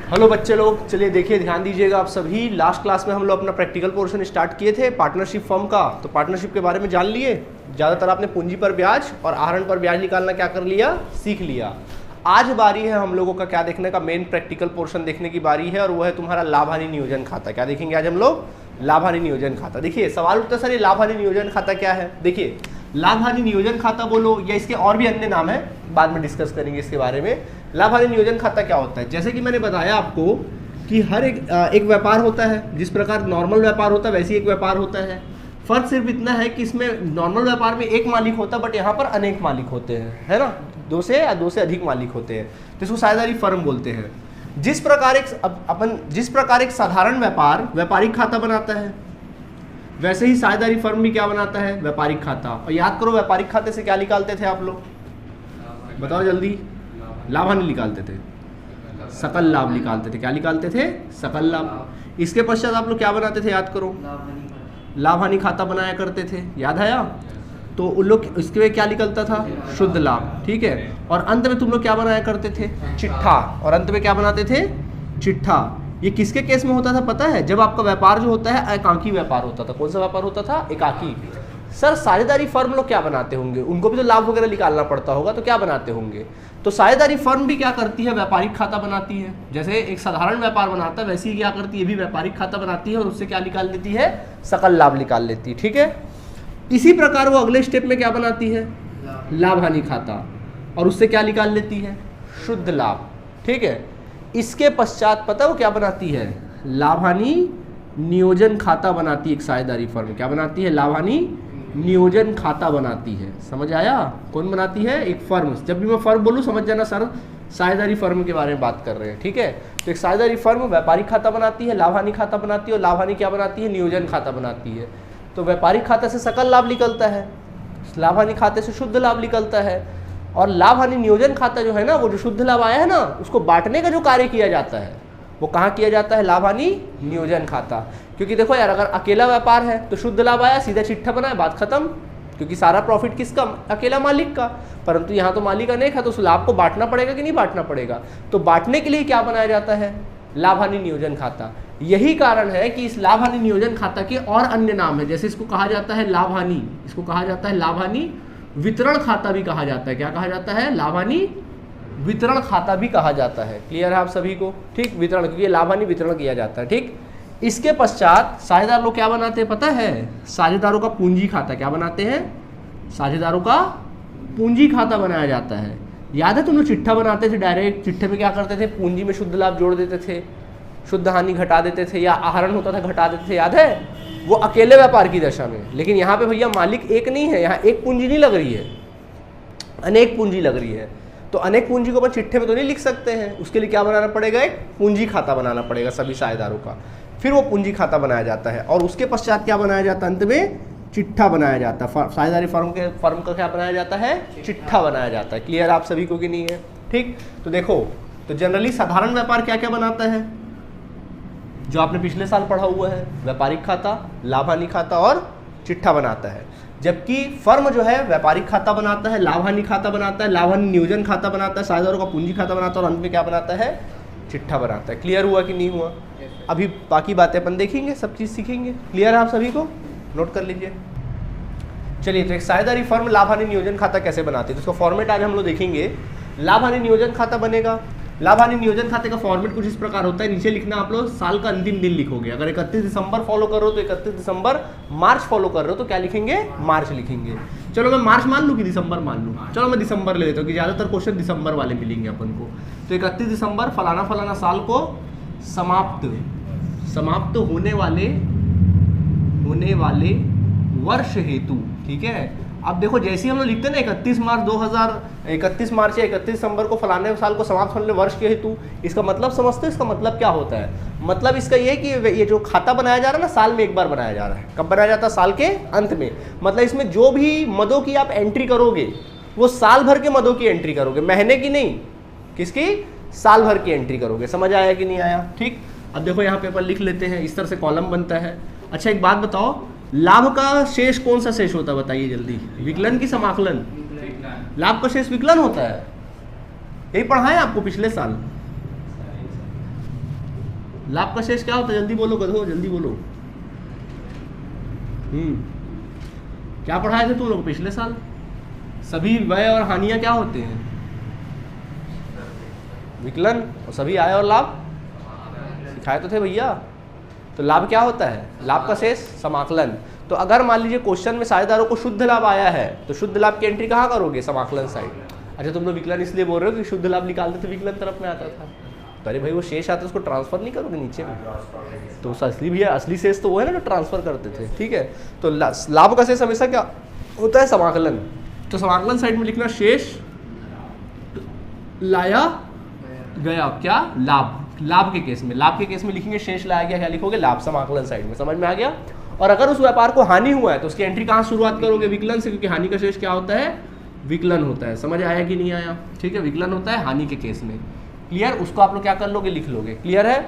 Hello बच्चे लोग, चलिए देखिए ध्यान दीजिएगा आप सभी। लास्ट क्लास में हम लोग अपना प्रैक्टिकल पोर्शन स्टार्ट किए थे पार्टनरशिप फर्म का। तो पार्टनरशिप के बारे में जान लिए। ज़्यादातर आपने पूंजी पर ब्याज और आहरण पर ब्याज निकालना क्या कर लिया, सीख लिया। आज बारी है हम लोगों का क्या देखने का, मेन प्रैक्टिकल पोर्शन देखने की बारी है, और वो है तुम्हारा लाभ हानि नियोजन खाता। क्या देखेंगे आज हम लोग? लाभ हानि नियोजन खाता। देखिए सवाल उठता सर ये लाभ हानि नियोजन खाता क्या है। देखिए लाभ हानि नियोजन खाता बोलो या इसके और भी अन्य नाम है, बाद में डिस्कस करेंगे इसके बारे में। लाभ हानि नियोजन खाता क्या होता है, जैसे कि मैंने बताया आपको कि हर एक व्यापार होता है। जिस प्रकार नॉर्मल व्यापार होता है वैसे ही एक व्यापार होता है। फर्क सिर्फ इतना है कि इसमें नॉर्मल व्यापार में एक मालिक होता है, बट यहाँ पर अनेक मालिक होते हैं, है ना, दो से अधिक मालिक होते हैं, तो इसको साझेदारी फर्म बोलते हैं। जिस प्रकार एक साधारण व्यापार व्यापारिक खाता बनाता है, वैसे ही साझेदारी फर्म भी क्या बनाता है, व्यापारिक खाता। और याद करो व्यापारिक खाते से क्या निकालते थे आप लोग, बताओ जल्दी। लाभ हानि निकालते थे, सकल लाभ निकालते थे। क्या निकालते थे? सकल लाभ। इसके पश्चात आप लोग क्या बनाते थे, याद करो, लाभ हानि खाता बनाया करते थे। याद आया? तो उन लोग इसके में क्या निकलता था, शुद्ध लाभ, ठीक है। और अंत में तुम लोग क्या बनाया करते थे, चिट्ठा। और अंत में क्या बनाते थे, चिट्ठा। ये किसके केस में होता था पता है? जब आपका व्यापार जो होता है एकाकी व्यापार होता था। कौन सा व्यापार होता था? एकाकी। सर साझेदारी फर्म लोग क्या बनाते होंगे, उनको भी तो लाभ वगैरह निकालना पड़ता होगा, तो क्या बनाते होंगे? तो साझेदारी फर्म भी क्या करती है, व्यापारिक खाता बनाती है। जैसे एक साधारण व्यापार बनाता है वैसे ही क्या करती है, ये भी व्यापारिक खाता बनाती है और उससे क्या निकाल लेती है, सकल लाभ निकाल लेती है, ठीक है। इसी प्रकार वो अगले स्टेप में क्या बनाती है, लाभ हानि खाता, और उससे क्या निकाल लेती है, शुद्ध लाभ, ठीक है। इसके पश्चात पता है वो क्या बनाती है, लाभ हानि नियोजन खाता बनाती है। एक साझेदारी फर्म क्या बनाती है, लाभ हानि नियोजन खाता बनाती है। समझ आया? कौन बनाती है? एक फर्म। जब भी मैं फर्म बोलूँ समझ जाना सर साझेदारी फर्म के बारे में बात कर रहे हैं, ठीक है। तो एक साझेदारी फर्म व्यापारिक खाता बनाती है, लाभ हानि खाता बनाती है, और लाभ हानि क्या बनाती है, नियोजन खाता बनाती है। तो व्यापारिक खाते से सकल लाभ निकलता है, लाभ हानि खाते से शुद्ध लाभ निकलता है, और लाभ हानि नियोजन खाता जो है ना, वो जो शुद्ध लाभ आया है ना, उसको बांटने का जो कार्य किया जाता है वो कहाँ किया जाता है, लाभ हानि नियोजन खाता। क्योंकि देखो यार, अगर अकेला व्यापार है तो शुद्ध लाभ आया, सीधा चिट्ठा बनाया, बात खत्म, क्योंकि सारा प्रॉफिट किसका, अकेला मालिक का। परंतु यहाँ तो मालिक अनेक है, तो उस लाभ को बांटना पड़ेगा कि नहीं बांटना पड़ेगा। तो बांटने के लिए क्या बनाया जाता है, लाभ हानि नियोजन खाता। यही कारण है कि इस लाभ हानि नियोजन खाता के और अन्य नाम है। जैसे इसको कहा जाता है लाभ हानि, इसको कहा जाता है लाभ हानि वितरण खाता भी कहा जाता है। क्या कहा जाता है, लाभ हानि वितरण खाता भी कहा जाता है। क्लियर है आप सभी को? ठीक, वितरण, क्योंकि लाभ हानि वितरण किया जाता है, ठीक। इसके पश्चात साझेदार लोग क्या बनाते हैं पता है, साझेदारों का पूंजी खाता। क्या बनाते हैं, साझेदारों का पूंजी खाता बनाया जाता है। याद है तुम लोग चिट्ठा बनाते थे, डायरेक्ट चिट्ठे में क्या करते थे, पूंजी में शुद्ध लाभ जोड़ देते थे, शुद्ध हानि घटा देते थे, या आहरण होता था घटा देते थे, याद है? वो अकेले व्यापार की दशा में। लेकिन यहाँ पे भैया मालिक एक नहीं है, यहाँ एक पूंजी नहीं लग रही है, अनेक पूंजी लग रही है। तो अनेक पूंजी को अपन चिट्ठे में तो नहीं लिख सकते हैं, उसके लिए क्या बनाना पड़ेगा, एक पूंजी खाता बनाना पड़ेगा सभी साझेदारों का। फिर वो पूंजी खाता बनाया जाता है, और उसके पश्चात क्या बनाया जाता है, अंत में चिट्ठा बनाया जाता है। साझेदारी फर्म का क्या बनाया जाता है, चिट्ठा बनाया जाता है। क्लियर आप सभी को कि नहीं है? ठीक, तो देखो, तो जनरली साधारण व्यापार क्या क्या बनाता है, जो आपने पिछले साल पढ़ा हुआ है, व्यापारिक खाता, लाभ हानि खाता और चिट्ठा बनाता है। जबकि फर्म जो है व्यापारिक खाता बनाता है, लाभ हानि खाता बनाता है, लाभ हानि नियोजन खाता बनाता है, साझेदारों का पूंजी खाता बनाता है, और अंत में क्या बनाता है, चिट्ठा बनाता है। क्लियर हुआ कि नहीं हुआ? अभी बाकी बातें अपन देखेंगे, सब चीज़ सीखेंगे। क्लियर है आप सभी को? नोट कर लीजिए। चलिए, तो एक साझेदारी फर्म लाभ हानि नियोजन खाता कैसे बनाती है, तो उसका फॉर्मेट आज हम लोग देखेंगे। लाभ हानि नियोजन खाता बनेगा। लाभ हानि नियोजन खाते का फॉर्मेट कुछ इस प्रकार होता है, नीचे लिखना आप लोग साल का अंतिम दिन लिखोगे। अगर 31 दिसंबर फॉलो कर रहे हो तो 31 दिसंबर, मार्च फॉलो कर रहे हो तो क्या लिखेंगे, मार्च लिखेंगे। चलो मैं मार्च मान लूँ कि दिसंबर मान लूँ, चलो मैं दिसंबर ले लेता हूँ कि ज़्यादातर क्वेश्चन दिसंबर वाले मिलेंगे अपन को। तो 31 दिसंबर फलाना फलाना साल को समाप्त होने वाले वर्ष हेतु, ठीक है। अब देखो जैसे ही हम लोग लिखते हैं ना 31 मार्च या 31 दिसंबर को फलाने साल को समाप्त होने वर्ष के हेतु, इसका मतलब समझते हो? इसका मतलब क्या होता है, मतलब इसका ये है कि ये जो खाता बनाया जा रहा है ना, साल में एक बार बनाया जा रहा है। कब बनाया जाता है, साल के अंत में। मतलब इसमें जो भी मदों की आप एंट्री करोगे वो साल भर के मदों की एंट्री करोगे, महीने की नहीं, किसकी, साल भर की एंट्री करोगे। समझ आया कि नहीं आया? ठीक, अब देखो यहाँ पे अपन लिख लेते हैं, इस तरह से कॉलम बनता है। अच्छा एक बात बताओ, लाभ का शेष कौन सा शेष होता है बताइए जल्दी, विकलन की समाकलन? लाभ का शेष विकलन होता है, यही पढ़ाएं आपको पिछले साल। लाभ का शेष क्या होता है? जल्दी बोलो गधो, जल्दी बोलो। क्या पढ़ाए थे तुम लोग पिछले साल? सभी व्यय और हानियां क्या होते हैं? विकलन। और सभी आय और लाभ सिखाए तो थे भैया। तो लाभ क्या होता है? लाभ का शेष समाकलन। तो अगर मान लीजिए क्वेश्चन में साझेदारों को शुद्ध लाभ आया है तो शुद्ध लाभ की एंट्री कहाँ करोगे? समाकलन साइड। अच्छा, तुम लोग विकलन इसलिए बोल रहे हो कि शुद्ध लाभ निकालते थे विकलन तरफ में आता था। तो अरे भाई वो शेष आता है उसको ट्रांसफर नहीं करोगे नीचे में? तो असली भैया असली शेष तो वो है ना जो ट्रांसफर करते थे। ठीक है, तो लाभ का शेष हमेशा क्या होता है? समाकलन। तो समाकलन साइड में लिखना शेष लाया गया। क्या? लाभ। लाभ के केस में, लाभ के केस में लिखेंगे शेष लाया गया, क्या लिखोगे? लाभ। समाकलन साइड में। समझ में आ गया? और अगर उस व्यापार को हानि हुआ है तो उसकी एंट्री कहाँ शुरुआत करोगे? विकलन से, क्योंकि हानि का शेष क्या होता है? विकलन होता है। समझ आया कि नहीं आया? ठीक है, विकलन होता है हानि के केस में। क्लियर? उसको आप लोग क्या कर लोगे? लिख लोगे। क्लियर है?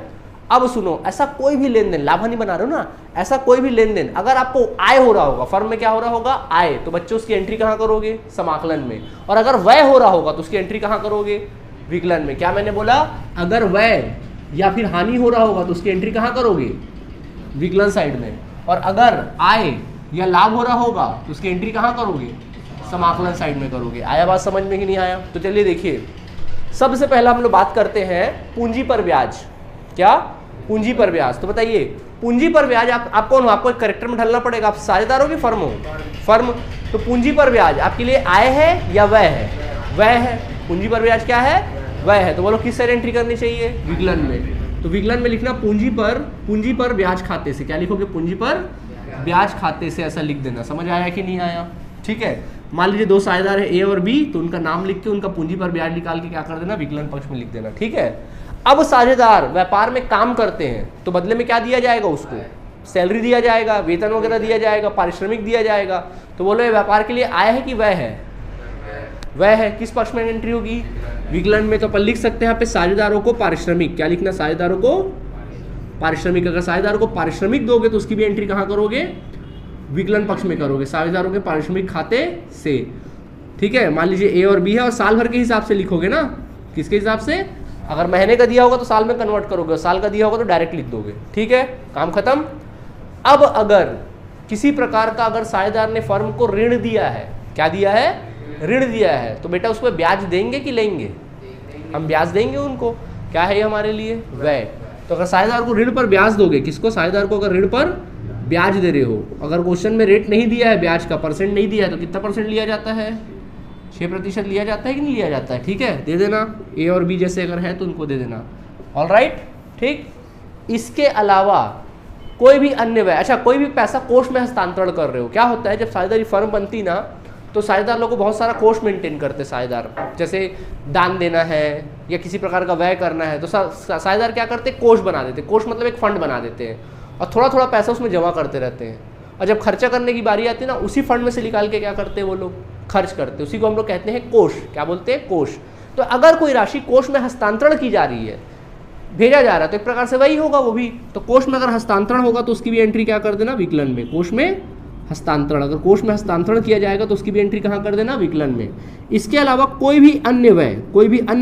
अब सुनो, ऐसा कोई भी लेन देन, लाभ हानि बना रहे हो ना, ऐसा कोई भी लेन देन अगर आपको आय हो रहा होगा, फर्म में क्या हो रहा होगा? आय, तो बच्चों उसकी एंट्री कहाँ करोगे? समाकलन में। और अगर व्यय हो रहा होगा तो उसकी एंट्री कहाँ करोगे? विकलन में। क्या मैंने बोला? अगर व्यय या फिर हानि हो रहा होगा तो उसकी एंट्री कहाँ करोगे? विकलन साइड में। और अगर आय या लाभ हो रहा होगा तो उसकी एंट्री कहाँ करोगे? समाकलन साइड में करोगे। आया बात समझ में कि नहीं आया? तो चलिए देखिए, सबसे पहला हम लोग बात करते हैं पूंजी पर ब्याज। क्या? पूंजी पर ब्याज। तो बताइए, पूंजी पर ब्याज आप कौन हो? आपको एक कैरेक्टर में ढलना पड़ेगा। आप साझेदार हो कि फर्म हो? फर्म। तो पूंजी पर ब्याज आपके लिए आय है या व्यय है? व्यय है। पूंजी पर ब्याज क्या है? व्यय है। तो बोलो किस साइड एंट्री करनी चाहिए? विकलन में। तो विकलन में लिखना पूंजी पर ब्याज खाते से। क्या लिखोगे? पूंजी पर ब्याज खाते से, ऐसा लिख देना। समझ आया कि नहीं आया? ठीक है, मान लीजिए दो साझेदार है ए और बी, तो उनका नाम लिख के उनका पूंजी पर ब्याज निकाल के क्या कर देना? विकलन पक्ष में लिख देना। ठीक है, अब साझेदार व्यापार में काम करते हैं तो बदले में क्या दिया जाएगा? उसको सैलरी दिया जाएगा, वेतन वगैरह दिया जाएगा, पारिश्रमिक दिया जाएगा। तो बोलो ये व्यापार के लिए आय है कि व्यय है? व्यय है। किस पक्ष में एंट्री होगी? विकलन में। तो अपन लिख सकते हैं यहाँ पे साझेदारों को पारिश्रमिक। क्या लिखना? साझेदारों को पारिश्रमिक। अगर साझेदारों को पारिश्रमिक दोगे तो उसकी भी एंट्री कहाँ करोगे? विकलन पक्ष में करोगे, साझेदारों के पारिश्रमिक खाते से। ठीक है, मान लीजिए ए और बी है और साल भर के हिसाब से लिखोगे ना। किसके हिसाब से? अगर महीने का दिया होगा तो साल में कन्वर्ट करोगे, और साल का दिया होगा तो डायरेक्ट लिख दोगे। ठीक है, काम खत्म। अब अगर किसी प्रकार का अगर साझेदार ने फर्म को ऋण दिया है, क्या दिया है? ऋण दिया है, तो बेटा उस पर ब्याज देंगे कि लेंगे? हम ब्याज देंगे उनको। क्या है ये हमारे लिए? व्यय। तो अगर साझेदार को ऋण पर ब्याज दोगे, किसको? साझेदार को अगर ऋण पर ब्याज दे रहे हो, अगर क्वेश्चन में रेट नहीं दिया है, ब्याज का परसेंट नहीं दिया है, तो कितना परसेंट लिया जाता है? 6% लिया जाता है कि नहीं लिया जाता है? ठीक है, दे देना। ए और बी जैसे अगर है तो उनको दे देना। ऑलराइट, ठीक। इसके अलावा कोई भी अन्य व्यय, अच्छा कोई भी पैसा कोष में हस्तांतरण कर रहे हो, क्या होता है जब साझेदारी फर्म बनती ना, तो साझेदार लोग को बहुत सारा कोष मेंटेन करते साझेदार, जैसे दान देना है या किसी प्रकार का व्यय करना है, तो साझेदार क्या करते? कोष बना देते। कोष मतलब एक फंड बना देते हैं और थोड़ा थोड़ा पैसा उसमें जमा करते रहते हैं, और जब खर्चा करने की बारी आती है ना, उसी फंड में से निकाल के क्या करते हैं वो लोग? खर्च करते। उसी को हम लोग कहते हैं कोष। क्या बोलते हैं? कोष। तो अगर कोई राशि कोष में हस्तांतरण की जा रही है, भेजा जा रहा है, तो एक प्रकार से वही होगा वो भी। तो कोष में अगर हस्तांतरण होगा तो उसकी भी एंट्री क्या कर देना? विकलन में। कोष में हस्तांतरण, अगर कोष में हस्तांतरण किया जाएगा तो उसकी भी एंट्री कहाँ कर देना? विकलन में। इसके अलावा कोई भी अन्य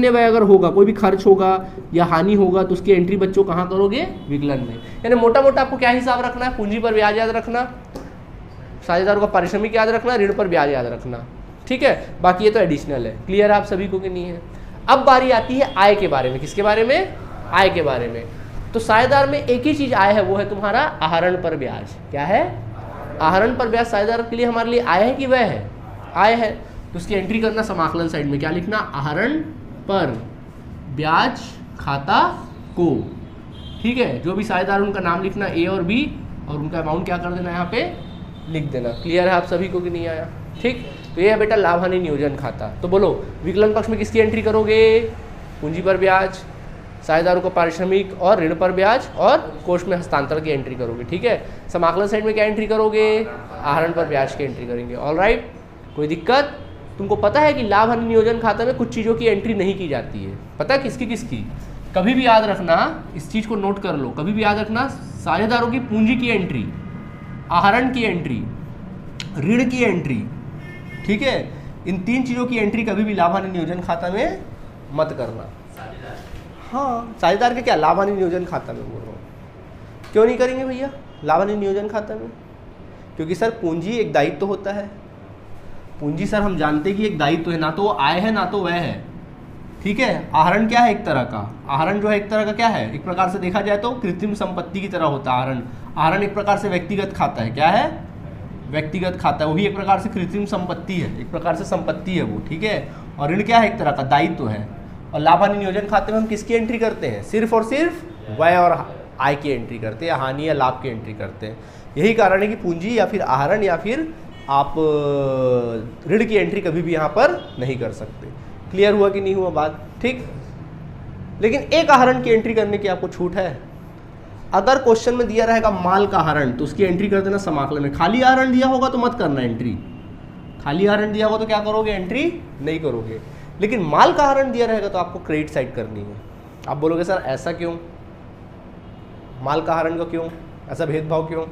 व्यय अगर होगा, कोई भी खर्च होगा या हानि होगा, तो उसकी एंट्री बच्चों कहाँ करोगे? विकलन में। यानी मोटा मोटा आपको क्या हिसाब रखना है? पूंजी पर ब्याज याद रखना, साझेदारों का पारिश्रमिक याद रखना, ऋण पर ब्याज याद रखना। ठीक है, बाकी ये तो एडिशनल है। क्लियर है आप सभी को कि नहीं है? अब बारी आती है आय के बारे में। किसके बारे में? आय के बारे में। तो साझेदार में एक ही चीज आय है, वो है तुम्हारा आहरण पर ब्याज। क्या है? आहरण पर ब्याज साझेदार के लिए हमारे लिए आय है कि व्यय है? आय है। तो उसकी एंट्री करना समाकलन साइड में। क्या लिखना? आहरण पर ब्याज खाता को। ठीक है, जो भी साझेदार उनका नाम लिखना ए और बी, और उनका अमाउंट क्या कर देना यहाँ पे लिख देना। क्लियर है आप सभी को कि नहीं आया? ठीक, तो ये है बेटा लाभ हानि नियोजन खाता। तो बोलो विकलन पक्ष में किसकी एंट्री करोगे? पूंजी पर ब्याज, साझेदारों को पारिश्रमिक और ऋण पर ब्याज, और कोष में हस्तांतरण की एंट्री करोगे। ठीक है, समाकलन साइड में क्या एंट्री करोगे? आहरण पर ब्याज की एंट्री करेंगे। ऑलराइट, कोई दिक्कत? तुमको पता है कि लाभ हानि नियोजन खाता में कुछ चीज़ों की एंट्री नहीं की जाती है। पता है किसकी किसकी? कभी भी याद रखना, इस चीज़ को नोट कर लो, कभी भी याद रखना, साझेदारों की पूंजी की एंट्री, आहरण की एंट्री, ऋण की एंट्री, ठीक है, इन तीन चीज़ों की एंट्री कभी भी लाभ हानि नियोजन खाता में मत करना। हाँ, साझेदार के क्या, लाभ हानि नियोजन खाता में बोल रहा हूँ। क्यों नहीं करेंगे भैया लाभ हानि नियोजन खाता में? क्योंकि सर पूंजी एक दायित्व होता है। पूंजी सर हम जानते हैं कि एक दायित्व है, ना तो वो आय है ना तो वह है, ठीक है। आहरण क्या है, एक तरह का आहरण जो है एक तरह का क्या है, एक प्रकार से देखा जाए तो कृत्रिम संपत्ति की तरह होता है आहरण। आहरण एक प्रकार से व्यक्तिगत खाता है, क्या है, व्यक्तिगत खाता है, वो भी एक प्रकार से कृत्रिम संपत्ति है, एक प्रकार से संपत्ति है वो, ठीक है। और ऋण क्या है, एक तरह का दायित्व है। और लाभ हानि नियोजन खाते में हम किसकी एंट्री करते हैं, सिर्फ और सिर्फ व्यय और आय की एंट्री करते हैं, या हानि या लाभ की एंट्री करते हैं। यही कारण है कि पूंजी या फिर आहरण या फिर आप ऋण की एंट्री कभी भी यहाँ पर नहीं कर सकते। क्लियर हुआ कि नहीं हुआ बात, ठीक। लेकिन एक आहरण की एंट्री करने की आपको छूट है। अगर क्वेश्चन में दिया रहेगा माल का आहरण तो उसकी एंट्री कर देना समाकलन में। खाली आहरण दिया होगा तो मत करना एंट्री, खाली आहरण दिया होगा तो क्या करोगे, एंट्री नहीं करोगे। लेकिन माल का आहरण दिया रहेगा तो आपको क्रेडिट साइड करनी है। आप बोलोगे सर ऐसा क्यों, माल का आहरण को क्यों, ऐसा भेदभाव क्यों?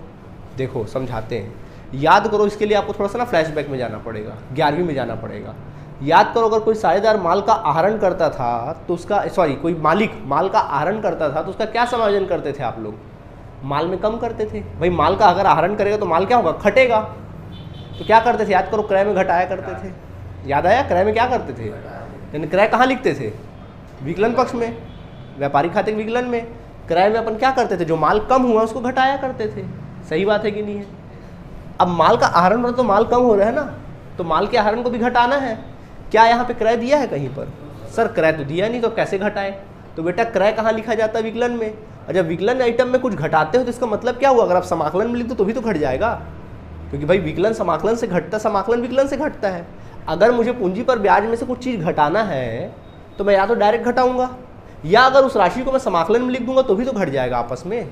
देखो समझाते हैं, याद करो। इसके लिए आपको थोड़ा सा ना फ्लैशबैक में जाना पड़ेगा, 11वीं में जाना पड़ेगा। याद करो, अगर कोई साझेदार माल का आहरण करता था तो उसका कोई मालिक माल का आहरण करता था तो उसका क्या समायोजन करते थे आप लोग, माल में कम करते थे। भाई माल का अगर आहरण करेगा तो माल क्या होगा, घटेगा। तो क्या करते थे, याद करो, क्रय में घटाया करते थे। याद आया, क्रय में क्या करते थे, यानी क्रय कहाँ लिखते थे, विकलन पक्ष में, व्यापारिक खाते के विकलन में। क्रय में अपन क्या करते थे, जो माल कम हुआ उसको घटाया करते थे। सही बात है कि नहीं है? अब माल का आहरण हो तो माल कम हो रहा है ना, तो माल के आहरण को भी घटाना है। क्या यहाँ पे क्रय दिया है कहीं पर? सर क्रय तो दिया नहीं, तो कैसे घटाए? तो बेटा क्रय कहाँ लिखा जाता है, विकलन में। और जब विकलन आइटम में कुछ घटाते हो तो इसका मतलब क्या हुआ, अगर आप समाकलन में लिख दो तो भी तो घट जाएगा, क्योंकि भाई विकलन समाकलन से घटता, समाकलन विकलन से घटता है। अगर मुझे पूंजी पर ब्याज में से कुछ चीज़ घटाना है तो मैं या तो डायरेक्ट घटाऊंगा, या अगर उस राशि को मैं समाकलन में लिख दूंगा तो भी तो घट जाएगा आपस में।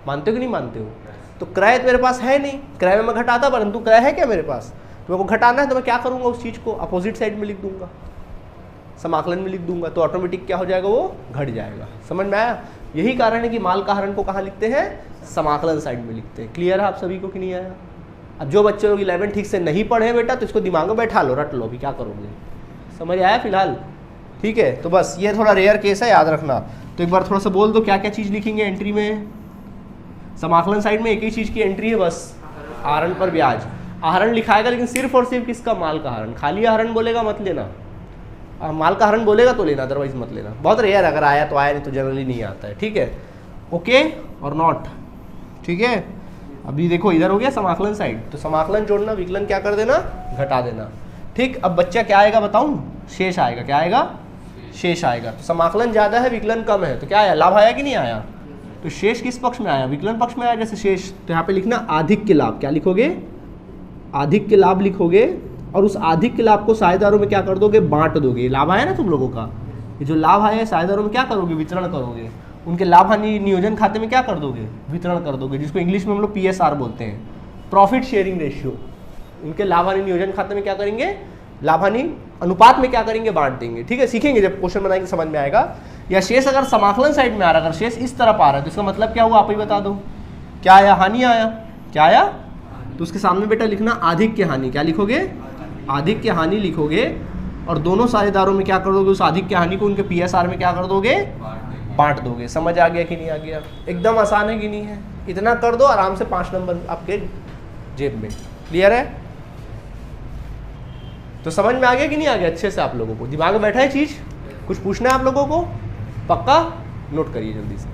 मानते हो कि नहीं मानते हो? तो क्रय मेरे पास है नहीं, क्रय में मैं घटाता, परंतु क्रय है क्या मेरे पास, तो मेरे को घटाना है तो मैं क्या करूंगा, उस चीज़ को अपोजिट साइड में लिख दूंगा, समाकलन में लिख दूंगा, तो ऑटोमेटिक क्या हो जाएगा, वो घट जाएगा। समझ में आया? यही कारण है कि माल का आहरण को कहाँ लिखते हैं, समाकलन साइड में लिखते हैं। क्लियर है आप सभी को कि नहीं आया? अब जो बच्चे लोग 11 ठीक से नहीं पढ़े बेटा तो इसको दिमाग में बैठा लो, रट लो, अभी क्या करोगे। समझ आया फिलहाल? ठीक है, तो बस ये थोड़ा रेयर केस है, याद रखना। तो एक बार थोड़ा सा बोल दो क्या क्या चीज़ लिखेंगे एंट्री में। समाकलन साइड में एक ही चीज़ की एंट्री है बस, आहरण पर ब्याज। आहरण लिखाएगा लेकिन सिर्फ और सिर्फ किसका, माल का आहरण। खाली आहरण बोलेगा मत लेना, माल का आहरण बोलेगा तो लेना, अदरवाइज मत लेना। बहुत रेयर, अगर आया तो आया, नहीं तो जनरली नहीं आता है। ठीक है, ओके और नॉट, ठीक है। अभी देखो इधर हो गया समाकलन साइड, तो समाकलन जोड़ना, विकलन क्या कर देना, घटा देना। ठीक, अब बच्चा क्या आएगा बताऊं, शेष आएगा। क्या आएगा, शेष आएगा। तो समाकलन ज़्यादा है, विकलन कम है, तो क्या आया, लाभ आया कि नहीं आया? तो शेष किस पक्ष में आया, विकलन पक्ष में आया। जैसे शेष, तो यहाँ पे लिखना आधिक के लाभ। क्या लिखोगे, आधिक के लाभ लिखोगे, और उस आधिक के लाभ को साझेदारों में क्या कर दोगे, बांट दोगे। लाभ आया ना तुम लोगों का, ये जो लाभ आया है साझेदारों में क्या करोगे, वितरण करोगे। उनके लाभ हानि नियोजन खाते में क्या कर दोगे, वितरण कर दोगे, जिसको इंग्लिश में हम लोग PSR बोलते हैं, प्रॉफिट शेयरिंग रेशियो। उनके लाभ हानि नियोजन खाते में क्या करेंगे, लाभ हानि अनुपात में क्या करेंगे, बांट देंगे। ठीक है, सीखेंगे जब क्वेश्चन बनाएंगे समझ में आएगा। या शेष अगर समाकलन साइड में आ रहा है, अगर शेष इस तरफ आ रहा है तो इसका मतलब क्या हुआ, आप ही बता दो। क्या आया, हानि आया। क्या आया, तो उसके सामने बेटा लिखना आधिक के हानि। क्या लिखोगे, आधिक के हानि लिखोगे, और दोनों साझेदारों में क्या कर दोगे, उस आधिक के हानि को उनके PSR में क्या कर दोगे, बांट दोगे। समझ आ गया कि नहीं आ गया? एकदम आसान है कि नहीं है? इतना कर दो, आराम से 5 नंबर आपके जेब में। क्लियर है? तो समझ में आ गया कि नहीं आ गया अच्छे से? आप लोगों को दिमाग में बैठा है चीज़? कुछ पूछना है आप लोगों को? पक्का नोट करिए जल्दी से।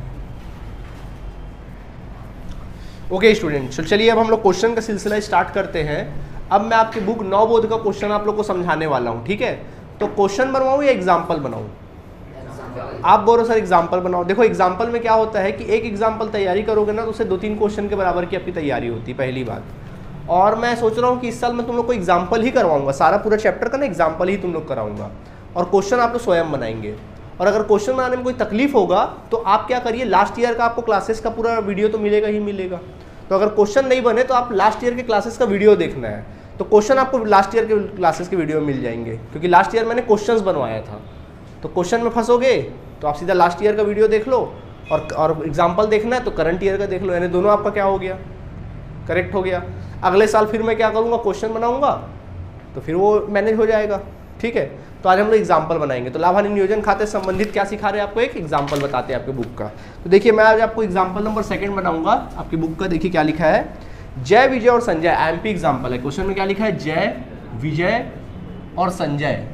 ओके स्टूडेंट, चलिए अब हम लोग क्वेश्चन का सिलसिला स्टार्ट करते हैं। अब मैं आपकी बुक नवबोध का क्वेश्चन आप लोग को समझाने वाला हूँ। ठीक है, तो क्वेश्चन बनवाऊँ या एग्जाम्पल बनाऊँ? आप बोलो सर एग्जाम्पल बनाओ। देखो एग्जाम्पल में क्या होता है कि एक एग्जाम्पल तैयारी करोगे ना तो उससे 2-3 क्वेश्चन के बराबर की आपकी तैयारी होती है, पहली बात। और मैं सोच रहा हूँ कि इस साल मैं तुम लोग को एग्जाम्पल ही करवाऊंगा, सारा पूरा चैप्टर का ना एग्जाम्पल ही तुम लोग कराऊंगा, और क्वेश्चन आप लोग स्वयं बनाएंगे। और अगर क्वेश्चन बनाने में कोई तकलीफ होगा तो आप क्या करिए, लास्ट ईयर का आपको क्लासेस का पूरा वीडियो तो मिलेगा ही मिलेगा। तो अगर क्वेश्चन नहीं बने तो आप लास्ट ईयर के क्लासेस का वीडियो देखना है, तो क्वेश्चन आपको लास्ट ईयर के क्लासेस के वीडियो में मिल जाएंगे, क्योंकि लास्ट ईयर मैंने क्वेश्चंस बनवाया था। तो क्वेश्चन में फंसोगे तो आप सीधा लास्ट ईयर का वीडियो देख लो, और एग्जाम्पल देखना है तो करंट ईयर का देख लो, यानी दोनों आपका क्या हो गया, करेक्ट हो गया। अगले साल फिर मैं क्या करूँगा, क्वेश्चन बनाऊँगा, तो फिर वो मैनेज हो जाएगा। ठीक है। तो आज हम लोग एग्जाम्पल बनाएंगे। तो लाभ हानि नियोजन खाते से संबंधित क्या सिखा रहे हैं आपको, एक एग्जाम्पल बताते हैं आपके बुक का। तो देखिए मैं आज आपको एग्जाम्पल नंबर 2 बनाऊंगा आपकी बुक का। देखिए क्या लिखा है, जय विजय और संजय, एमपी एग्जाम्पल है। क्वेश्चन में क्या लिखा है, जय विजय और संजय,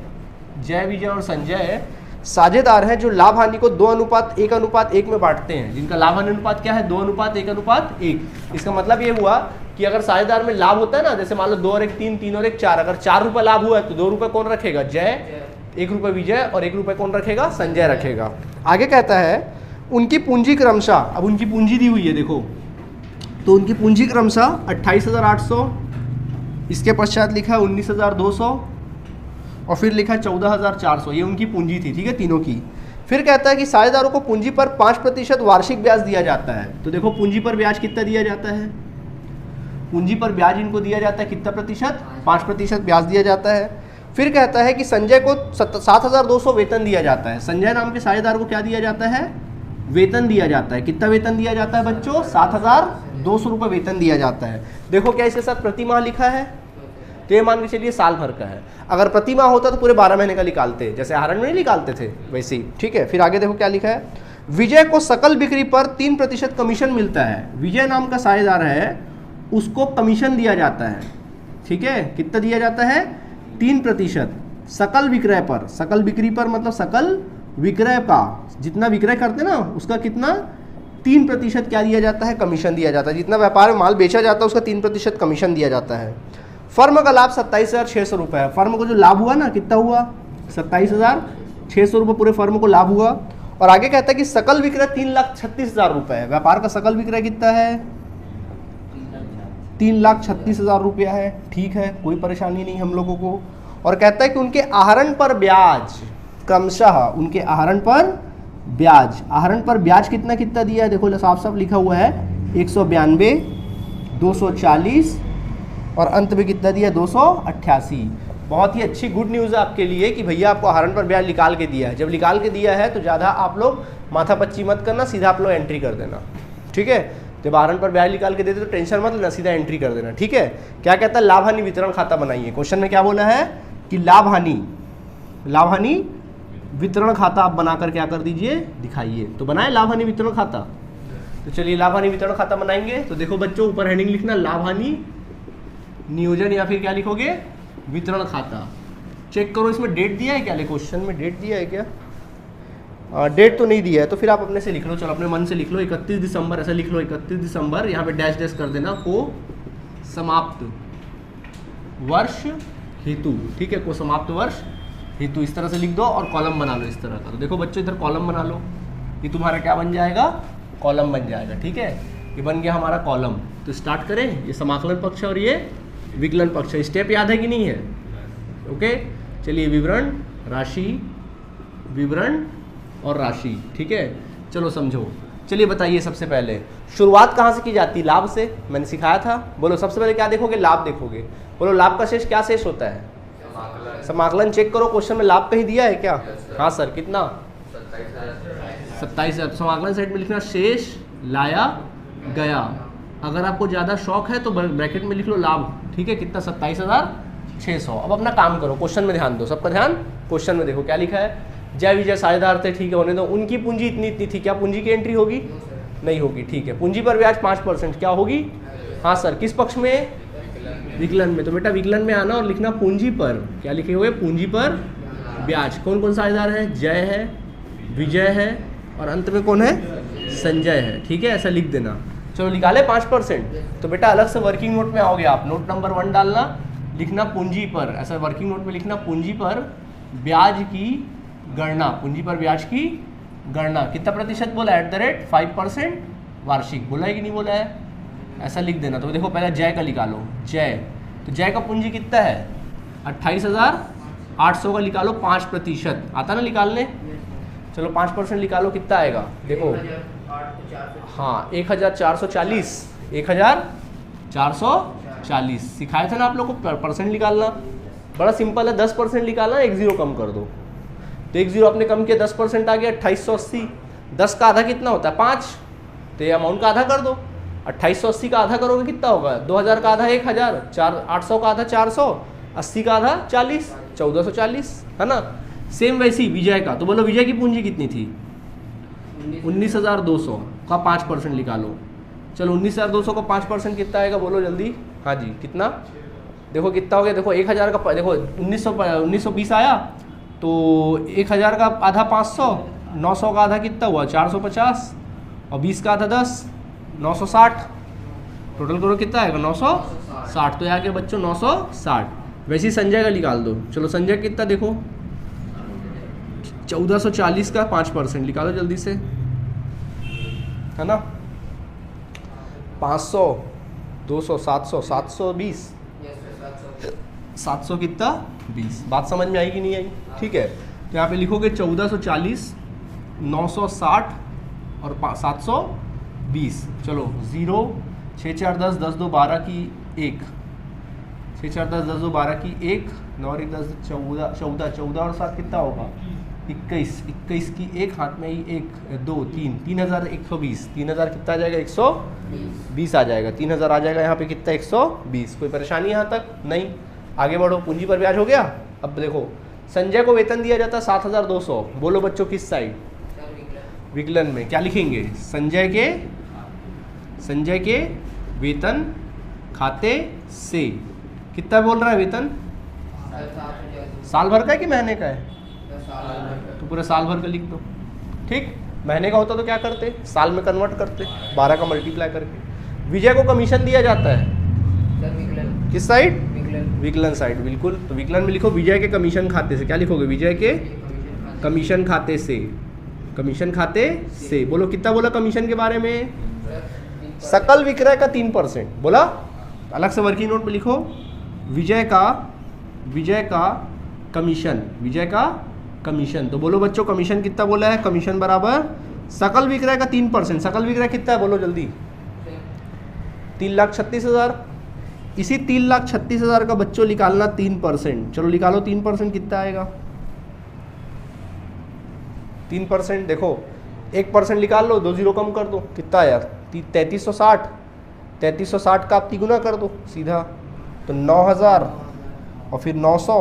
जय विजय और संजय साझेदार हैं जो लाभ हानि को 2:1:1 में बांटते हैं, जिनका लाभ हानि अनुपात क्या है, 2:1:1। इसका मतलब ये हुआ कि अगर साझेदार में लाभ होता है ना, जैसे मान लो 2 और 1 3, 3 और 1 4, अगर 4 रुपए लाभ हुआ है तो 2 रुपए कौन रखेगा, जय, 1 रुपए विजय और 1 रुपए कौन रखेगा, संजय रखेगा। आगे कहता है उनकी पूंजी क्रमशः, अब उनकी पूंजी दी हुई है देखो, तो उनकी पूंजी क्रमशः 28,800, इसके पश्चात लिखा है 19,200 और फिर लिखा है 14,400, ये उनकी पूंजी थी, ठीक है, तीनों की। फिर कहता है कि साझेदारों को पूंजी पर 5% वार्षिक ब्याज दिया जाता है। तो देखो पूंजी पर ब्याज कितना दिया जाता है, पूंजी पर ब्याज इनको दिया जाता है कितना प्रतिशत, 5% ब्याज दिया जाता है। फिर कहता है कि संजय को 7,200 वेतन दिया जाता है। संजय नाम के साझेदार को क्या दिया जाता है, वेतन दिया जाता है। कितना वेतन दिया जाता है बच्चों, 7,200 रुपये वेतन दिया जाता है। देखो क्या इसके साथ प्रति माह लिखा है, तो ये मान के चलिए साल भर का है। अगर प्रति माह होता तो पूरे 12 महीने का निकालते, जैसे आहरण में नहीं निकालते थे वैसे ही, ठीक है। फिर आगे देखो क्या लिखा है, विजय को सकल बिक्री पर 3% कमीशन मिलता है। विजय नाम का साझेदार है, उसको कमीशन दिया जाता है, ठीक है। कितना दिया जाता है, 3% सकल विक्रय पर। सकल बिक्री पर मतलब सकल विक्रय का, जितना विक्रय करते ना उसका कितना, 3% क्या दिया जाता है, कमीशन दिया जाता है। जितना व्यापार में माल बेचा जाता है उसका 3% कमीशन दिया जाता है। फर्म का लाभ 27,600 रुपये है। फर्म को जो लाभ हुआ ना, कितना हुआ, 27,600 रुपये पूरे फर्म को लाभ हुआ। और आगे कहता है कि सकल विक्रय 3,36,000 रुपये है। व्यापार का सकल विक्रय कितना है, 3,36,000 रुपया है, ठीक है, कोई परेशानी नहीं हम लोगों को। और कहता है कि उनके आहरण पर ब्याज क्रमशः, उनके आहरण पर ब्याज, आहरण पर ब्याज कितना कितना दिया है, देखो साफ साफ लिखा हुआ है 192, 240 और अंत में कितना दिया, 288। बहुत ही अच्छी गुड न्यूज़ है आपके लिए कि भैया आपको आहरण पर ब्याज निकाल के दिया है। जब निकाल के दिया है तो ज़्यादा आप लोग माथापच्ची मत करना, सीधा आप लोग एंट्री कर देना, ठीक है। जब आहरण पर ब्याज निकाल के देते तो टेंशन मत लेना, सीधा एंट्री कर देना, ठीक है। क्या कहता है, लाभ हानि वितरण खाता बनाइए। क्वेश्चन में क्या बोला है कि लाभ हानि वितरण खाता आप बनाकर क्या कर दीजिए, दिखाइए। तो बनाए लाभ हानि वितरण खाता। तो चलिए लाभ हानि वितरण खाता बनाएंगे। तो देखो बच्चों ऊपर हेडिंग लिखना लाभ हानि नियोजन या फिर क्या लिखोगे, वितरण खाता। चेक करो इसमें डेट दिया है क्या, क्वेश्चन में डेट दिया है क्या, डेट तो नहीं दिया है, तो फिर आप अपने से लिख लो, चलो अपने मन से लिख लो 31 दिसंबर, ऐसा लिख लो 31 दिसंबर, यहाँ पे डैश डैश कर देना, को समाप्त वर्ष हेतु, ठीक है, को समाप्त वर्ष हेतु, इस तरह से लिख दो और कॉलम बना लो इस तरह का। तो देखो बच्चों इधर कॉलम बना लो, ये तुम्हारा क्या बन जाएगा, कॉलम बन जाएगा, ठीक है। ये बन गया हमारा कॉलम। तो स्टार्ट करें, ये समाकलन पक्ष और ये विकलन पक्ष। स्टेप याद है कि नहीं है, ओके। चलिए विवरण, राशि, विवरण और राशि, ठीक है। चलो समझो, चलिए बताइए सबसे पहले शुरुआत कहाँ से की जाती है, लाभ से, मैंने सिखाया था। बोलो सबसे पहले क्या देखोगे, लाभ देखोगे। बोलो लाभ का शेष क्या शेष होता है, समाकलन। चेक करो क्वेश्चन में लाभ कहीं दिया है क्या, हाँ सर, कितना, 27,000। तो समाकलन साइड में लिखना शेष लाया गया। अगर आपको ज़्यादा शौक है तो ब्रैकेट में लिख लो लाभ, ठीक है, कितना, 27,600। अब अपना काम करो, क्वेश्चन में ध्यान दो, सबका ध्यान क्वेश्चन में देखो क्या लिखा है, जय विजय साझेदार थे, ठीक है, होने दो। उनकी पूंजी इतनी इतनी थी, क्या पूंजी की एंट्री होगी, नहीं होगी, ठीक है। पूंजी पर ब्याज 5%, क्या होगी, हाँ सर, किस पक्ष में, विकलन में। तो बेटा विकलन में आना और लिखना पूंजी पर, क्या लिखे हुए, पूंजी पर ब्याज। कौन कौन साझेदार है, जय है, विजय है और अंत में कौन है, संजय है, ठीक है, ऐसा लिख देना। चलो निकाले 5%। तो बेटा अलग से वर्किंग नोट में आओगे आप, नोट नंबर 1 डालना, लिखना पूंजी पर, ऐसा वर्किंग नोट में लिखना पूंजी पर ब्याज की गणना, पूंजी पर ब्याज की गणना। कितना प्रतिशत बोला, @5% वार्षिक, बोला है कि नहीं बोला है, ऐसा लिख देना। तो देखो पहले जय का निकालो, जय, तो जय का पूंजी कितना है, 28,800 का निकालो, 5% आता ना निकालने। चलो 5% निकालो, कितना आएगा, देखो, हाँ 1,440, 1,440 सिखाए थे ना आप लोग को परसेंट निकालना, बड़ा सिंपल है। 10% निकालना, 1 0 कम कर दो, तो 1 0 आपने कम किया, 10% आ गया 2880। 10 का आधा कितना होता है, 5, तो ये अमाउंट का आधा कर दो। 2880 का आधा करोगे कितना होगा, 2000 का आधा 1000, 800 का आधा 400, 80 का आधा 40, 1440 है ना। सेम वैसी विजय का, तो बोलो विजय की पूंजी कितनी थी? 19,200 का 5% निकालो। चलो 19,200 का 5% कितना आएगा बोलो जल्दी। हाँ जी कितना? देखो कितना हो गया, देखो 1000 का, देखो 1920 आया तो 1000 का आधा 500, 900 का आधा कितना हुआ 450, और 20 का आधा 10, 960। टोटल करो कितना आएगा 960। तो यहाँ के बच्चों 960। वैसे ही संजय का निकाल दो। चलो संजय कितना देखो, 1440 का 5% निकालो जल्दी से, है ना। 500, 200, 700, 720, 700 कितना 20। बात समझ में आई कि नहीं आई? ठीक है, तो यहाँ पे लिखोगे 1440, 960 और 720। चलो 0, 6 4 10, 10 2 12 की 1, 6 4 10, 10 2 12 की 1, 9 और 1 10, 14, 14 और 7 कितना होगा 21, 21 की 1, हाथ में ही 1 2 3, 3120। 3000 कितना आ जाएगा 120 आ जाएगा। 3000 आ जाएगा यहाँ पे कितना 120। कोई परेशानी यहाँ तक नहीं? आगे बढ़ो। पूंजी पर ब्याज हो गया। अब देखो संजय को वेतन दिया जाता है 7200। बोलो बच्चों किस साइड? विकलन में। क्या लिखेंगे? संजय के वेतन खाते से। कितना बोल रहा है वेतन? साल भर का है कि महीने का है? तो पूरे साल भर का लिख दो। ठीक, महीने का होता तो क्या करते? साल में कन्वर्ट करते, 12 का मल्टीप्लाई करके। विजय को कमीशन दिया जाता है किस साइड? विकलन साइड, बिल्कुल। तो विकलन में लिखो विजय के कमीशन खाते से। क्या लिखोगे? विजय के कमीशन खाते से। कमीशन खाते से। बोलो कितना बोला कमीशन के बारे में? सकल विक्रय का 3%। बोला? अलग से वर्किंग नोट में लिखो विजय का कमीशन। तो बोलो बच्चों कमीशन कितना बोला है? कमीशन बराबर सकल विक्रय का 3%। सकल विक्रय कितना है बोलो जल्दी? 3,36,000। इसी 3,36,000 का बच्चों निकालना 3%। चलो निकालो 3% कितना आएगा? 3% देखो 1% निकाल लो, 2 0 कम कर दो, कितना आया? 3360। 3360 का आप तिगुना कर दो सीधा, तो 9000 और फिर 900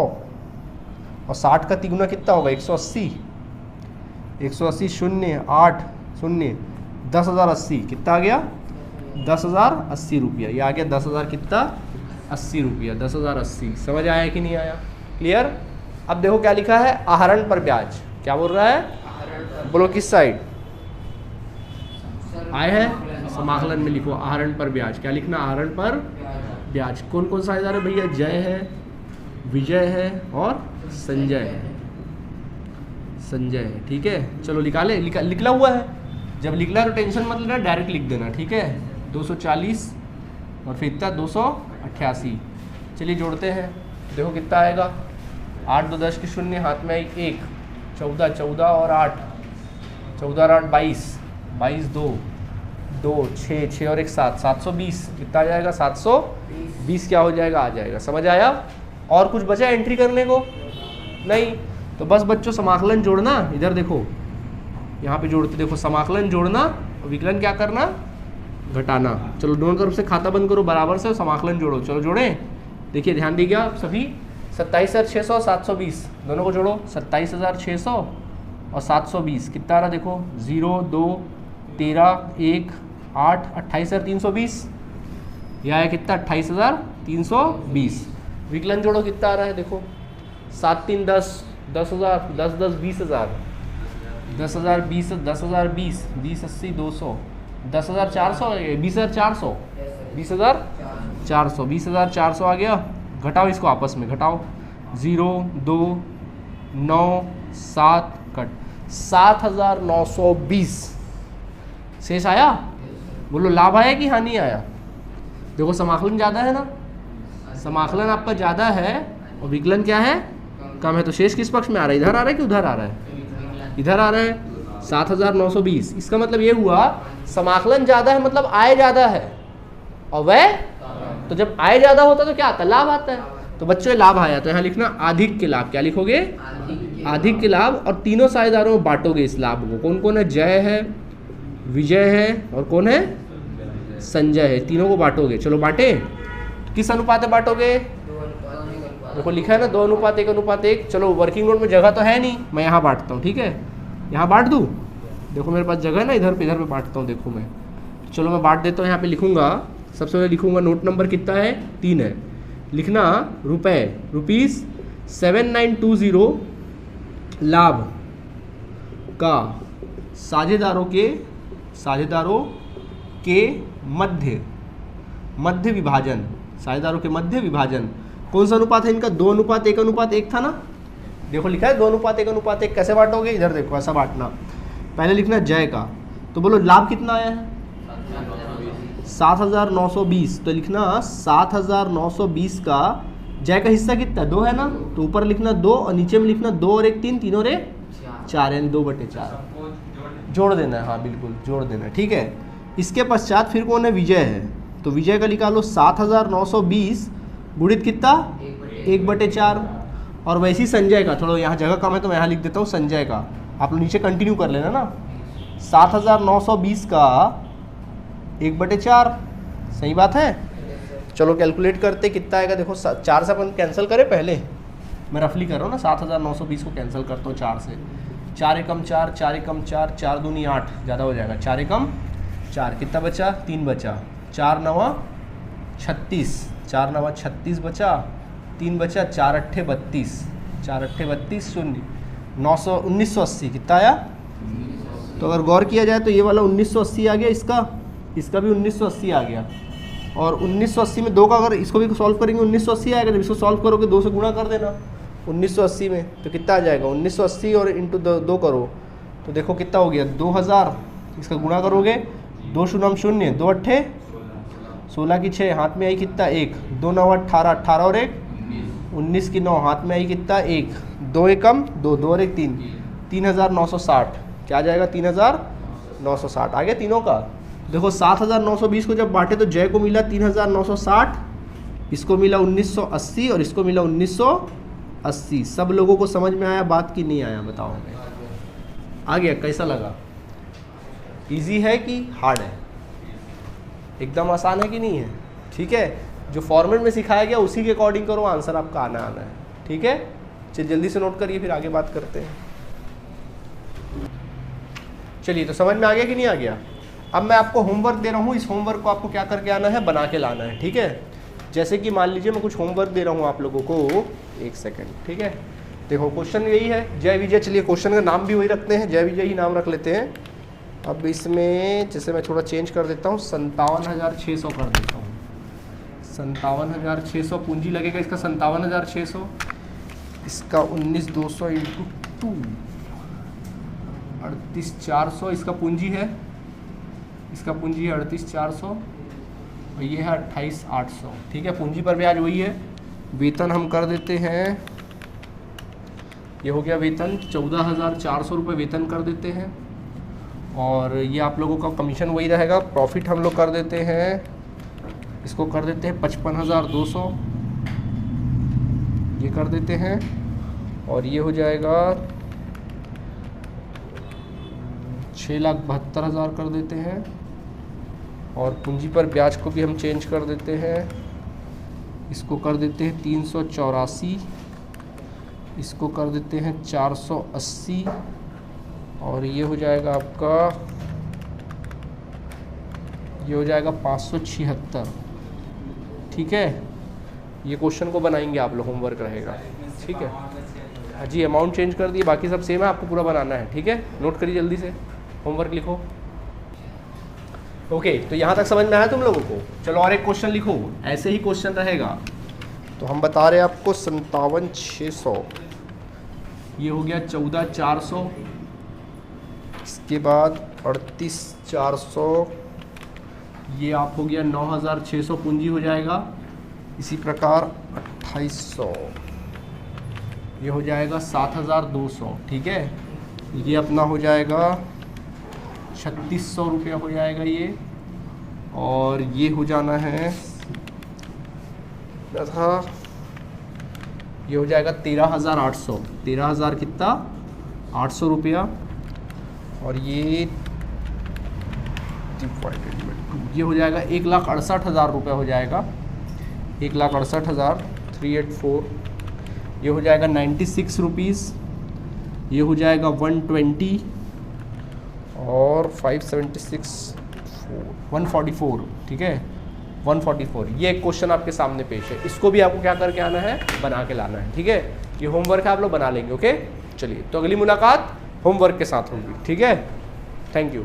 और 60 का तिगुना कितना होगा? 180। 180 0 8 0 10,080 कितना आ गया? 10,080 रुपया। ये आ गया 10,000 कितना? 80 रुपया। 10,080। समझ आया कि नहीं आया? क्लियर? अब देखो क्या लिखा है? आहरण पर ब्याज। क्या बोल रहा है? बोलो किस साइड आए है? समाकलन में लिखो आहरण पर ब्याज। क्या लिखना? आहरण पर ब्याज। कौन कौन सा इधर है भैया? जय है, विजय है और संजय है। संजय है, ठीक है। चलो निकाले, लिखला हुआ है। जब लिखला है तो टेंशन मत लेना, डायरेक्ट लिख देना, ठीक है। 240 और फिर इतना 288। चलिए जोड़ते हैं, देखो कितना आएगा। 8 2 10 की 0, हाथ में आई 1, 14 14 और 8, 14 और 8 22, 22 2 2 6 6 और 1 7, 720 कितना आ जाएगा? 720 क्या हो जाएगा? आ जाएगा। समझ आया? और कुछ बचा एंट्री करने को? नहीं। तो बस बच्चों समाकलन जोड़ना, इधर देखो, यहाँ पे जोड़ते देखो, समाकलन जोड़ना और विकलन क्या करना? घटाना। चलो दोनों तरफ से खाता बंद करो बराबर से, समाकलन जोड़ो। चलो जोड़ें। देखिए ध्यान दीजिए आप सभी। 27,600 720 दोनों को जोड़ो। 27,600 और 720 कितना आ रहा? देखो 0 2 13 1 8 28,320। यह है कितना? 28,320। विकलन जोड़ो कितना आ रहा है? देखो 7 3 10 10,000 10 10 20,000 10,000 20 10,000 20 20 80 200 10,400 20,400 20,400 20,400 आ गया। घटाओ इसको आपस में, घटाओ। 0 2 9 7 कट 7,920 शेष आया। बोलो लाभ आया कि हानि आया? देखो समाकलन ज़्यादा है ना, समाकलन आपका ज़्यादा है और विकलन क्या है? कम है। तो शेष किस पक्ष में आ रहा है? इधर आ रहा है कि उधर आ रहा है? इधर आ रहा है। 7,920। इसका मतलब ये हुआ समाकलन ज़्यादा है, मतलब आय ज़्यादा है, और वह तो जब आय ज़्यादा होता तो क्या आता? लाभ आता है। तो बच्चों लाभ आया, तो यहाँ लिखना आधिक के लाभ। क्या लिखोगे? आधिक के लाभ। और तीनों साझेदारों में बांटोगे इस लाभ को। कौन कौन है? जय है, विजय है और कौन है? संजय है। तीनों को बांटोगे। चलो बांटे। किस अनुपात में बांटोगे? देखो लिखा है ना 2:1:1। चलो वर्किंग नोट में जगह तो है नहीं, मैं यहाँ बांटता हूँ, ठीक है, यहाँ बांट दूँ। देखो मेरे पास जगह है ना, इधर पे बांटता हूँ। देखो मैं, चलो मैं बांट देता हूँ। यहाँ पे लिखूँगा, सबसे पहले लिखूँगा नोट नंबर कितना है, 3 है। लिखना ₹7920 लाभ का साझेदारों के मध्य विभाजन, साझेदारों के मध्य विभाजन। कौन सा अनुपात है इनका, 2:1:1 था ना। देखो लिखा है 2:1:1। कैसे बांटोगे, इधर देखो ऐसा बांटना। पहले लिखना जय का, तो बोलो लाभ कितना आया है, 7,920। तो लिखना 7,920 का जय का हिस्सा कितना, 2 है ना, तो ऊपर लिखना 2 और नीचे में लिखना 2 और 1 3, 3 और 1 4, यानी 2/4 जोड़ देना है। हाँ बिल्कुल जोड़ देना है, ठीक है। इसके पश्चात फिर कौन है, विजय है। तो विजय का निकालो 7,920 गुणित कितना, 1/4। और वैसे ही संजय का, थोड़ा यहाँ जगह कम है तो मैं यहाँ लिख देता हूँ संजय का, आप लोग नीचे कंटिन्यू कर लेना ना। 7,920 का 1/4, सही बात है। चलो कैलकुलेट करते कितना आएगा। देखो 4 से अपन कैंसिल करें पहले, मैं रफली कर रहा हूँ ना। 7,920 को कैंसिल करता हूँ 4 से, 4 एकम 4, 4 एकम 4, 4 दूनी 8, ज़्यादा हो जाएगा। 4 एकम 4, कितना बचा, 3 बचा। 4 9 36, 4 9 36 बचा, 3 बचा, 4 8 32, 4 8 32 शून्य, 1980 कितना आया। तो अगर गौर किया जाए तो ये वाला 1980 आ गया, इसका भी 1980 आ गया। और 1980 में 2 का, अगर इसको भी सॉल्व करेंगे 1980 आएगा। जब इसको सॉल्व करोगे 2 से गुणा कर देना 1980 में, तो कितना आ जाएगा 1980 और इंटू 2 करो तो देखो कितना हो गया 2000। इसका गुणा करोगे 2 शून्य 0, 2 अट्ठे 16 की 6, हाथ में आई कितना 1, 2 9 18, 18 और 1 19 की 9, हाथ में आई कितना 1, 2 एकम 2, 2 और 1 3, 3960। क्या आ जाएगा 3960 आ गया तीनों का। देखो 7,920 को जब बांटे तो जय को मिला 3,960, इसको मिला 1980 और इसको मिला 1980। सब लोगों को समझ में आया बात की नहीं आया, बताओ हमें। आ गया, कैसा लगा, इजी है कि हार्ड है, एकदम आसान है कि नहीं है, ठीक है। जो फॉर्मेट में सिखाया गया उसी के अकॉर्डिंग करो, आंसर आपका आना है, ठीक है। चलिए जल्दी से नोट करिए, फिर आगे बात करते हैं। चलिए, तो समझ में आ गया कि नहीं आ गया। अब मैं आपको होमवर्क दे रहा हूँ, इस होमवर्क को आपको क्या करके आना है, बना के लाना है, ठीक है। जैसे कि मान लीजिए मैं कुछ होमवर्क दे रहा हूँ आप लोगों को, 1 सेकेंड, ठीक है। देखो क्वेश्चन यही है, जय विजय। चलिए क्वेश्चन का नाम भी वही रखते हैं, जय विजय ही नाम रख लेते हैं। अब इसमें जैसे मैं थोड़ा चेंज कर देता हूँ, 57,600 कर देता हूँ। 57,600 पूंजी लगेगा इसका, 57,600। इसका 19,200 इंटू 2, 38,400 इसका पूंजी है, इसका पूंजी है 38,400 और ये है 28,800, ठीक है। पूंजी पर ब्याज वही है। वेतन हम कर देते हैं, ये हो गया वेतन, 14,400 रुपये वेतन कर देते हैं। और ये आप लोगों का कमीशन वही रहेगा। प्रॉफिट हम लोग कर देते हैं, इसको कर देते हैं 55,200, ये कर देते हैं। और ये हो जाएगा 6,72,000 कर देते हैं। और पूंजी पर ब्याज को भी हम चेंज कर देते हैं, इसको कर देते हैं 384, इसको कर देते हैं 480 और ये हो जाएगा आपका, ये हो जाएगा 576, ठीक है। ये क्वेश्चन को बनाएंगे आप लोग, होमवर्क रहेगा, ठीक है। हाँ जी, अमाउंट चेंज कर दिए, बाकी सब सेम है, आपको पूरा बनाना है, ठीक है। नोट करिए जल्दी से, होमवर्क लिखो। ओके, तो यहाँ तक समझ में आया तुम लोगों को। चलो और एक क्वेश्चन लिखो, ऐसे ही क्वेश्चन रहेगा। तो हम बता रहे हैं आपको 57,600, ये हो गया 14,400, इसके बाद 38,400, ये आप हो गया 9,600 पूंजी हो जाएगा। इसी प्रकार 2,800, ये हो जाएगा 7,200, ठीक है। ये अपना हो जाएगा 3,600 रुपया हो जाएगा ये। और ये हो जाना है था, ये हो जाएगा 13,800, 13,000 कितना 800 रुपया। और ये ये हो जाएगा 1,68,000 रुपया हो जाएगा, 1,68,000, 384 ये हो जाएगा 96 रुपीज़, ये हो जाएगा 120 और 576 144, ठीक है 144। ये एक क्वेश्चन आपके सामने पेश है, इसको भी आपको क्या करके आना है, बना के लाना है, ठीक है। ये होमवर्क है, आप लोग बना लेंगे, ओके। चलिए तो अगली मुलाकात होमवर्क के साथ होगी, ठीक है। Thank you.